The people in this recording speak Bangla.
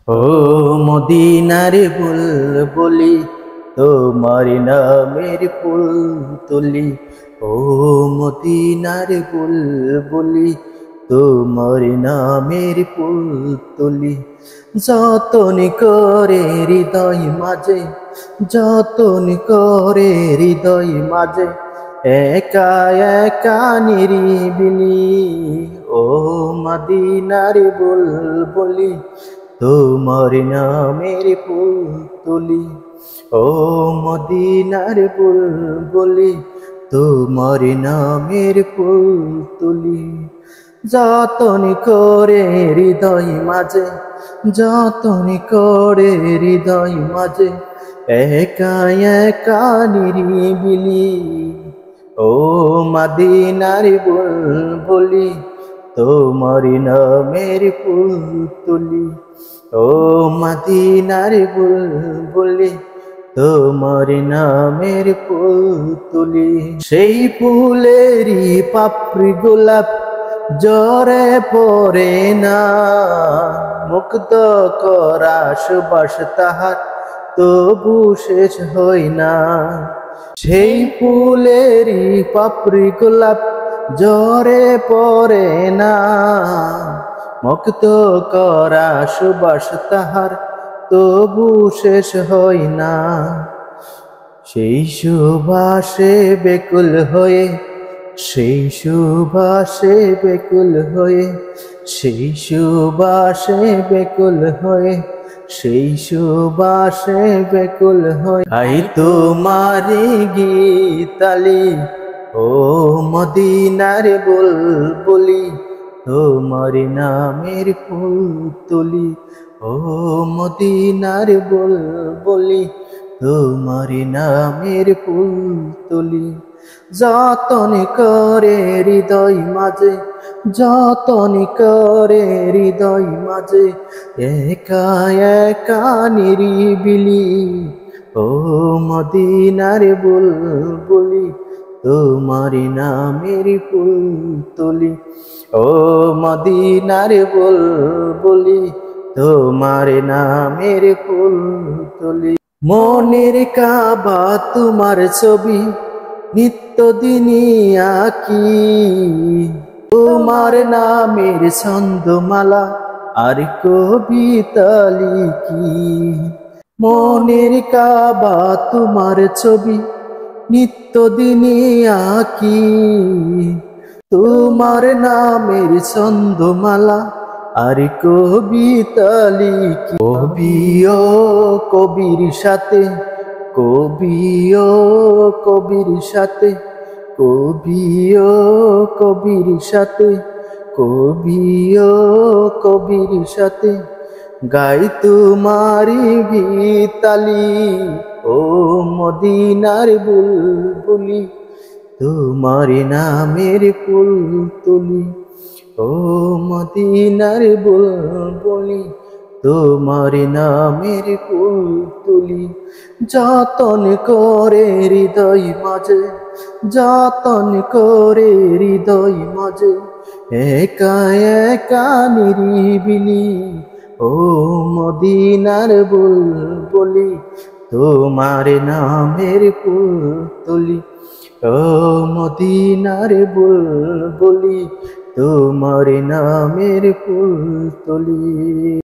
ও মদিনার বুলবুলি তোমার নামের ফুল তুলি। ও মদিনার বুলবুলি তোমার নামের ফুল তুলি। যতন করে হৃদয় মাঝে, যতন করে হৃদয় মাঝে, একা একা নিরিবিলি। ও মদিনার বুলবুলি তোমার নামের ফুল তুলি। ও মদিনার বুলবুলি তোমার নামের ফুল তুলি। যতন করে হৃদয় মাঝে, যতন করে হৃদয় মাঝে, একা একা নিরিবিলি। ও মদিনার বুলবুলি তোমার নামের ফুল তুলি। ও মদিনার বুলবুলি তোমার নামের ফুল তুলি। সেই ফুলেরই পাপড়ি গোলাপ ঝরে পড়ে না, মুগ্ধ করা সুবাস তাহার তবু শেষ হয় না। সেই ফুলেরই পাপড়ি গোলাপ ঝরে পড়ে না, মুগ্ধ করা সুবাস তাহার তবু শেষ হয় না। সেই সুবাসে বেকুল হয়ে, সেই সুবাসে বেকুল হয়ে, সেই সুবাসে বেকুল হয়ে, সেই সুবাসে বেকুল হয়ে গাই তোমারি গীতালি। ও মদিনার বুলবুলি তোমার নামের ফুল তুলি। ও মদিনার বুলবুলি তোমার নামের ফুল তুলি। যতন করে হৃদয় মাঝে, যতন করে হৃদয় মাঝে, একা একা নিরিবিলি। ও মদিনার বুলবুলি তোমার নামের ফুল তুলি। ও মদিনার বুলবুলি তোমার নামের ফুল তুলি। মনের কাবা তোমার ছবি নিত্যদিনই আঁকি, তোমার নামের ছন্দমালা আর কবিতা লিখি। মনের কাবা তোমার ছবি নিত্যদিনই আঁকি, তোমার নামের ছন্দমালা আর কবিতা লিখি। কবিও কবির সাথে, কবিও কবির সাথে, কবিও কবির সাথে, কবিও কবির সাথে গাই তোমারি গীতালি। ও মদিনার বুলবুলি তোমার নামের ফুল তুলি। ও মদিনার বুলবুলি তোমার নামের ফুল তুলি। যতন করে হৃদয় মাঝে, যতন করে হৃদয় মাঝে, একা একা নিরিবিলি। ও মদিনার বুলবুলি তোমার নামের ফুল তুলি। ও মদিনার বুলবুলি তোমার নামের ফুল তুলি।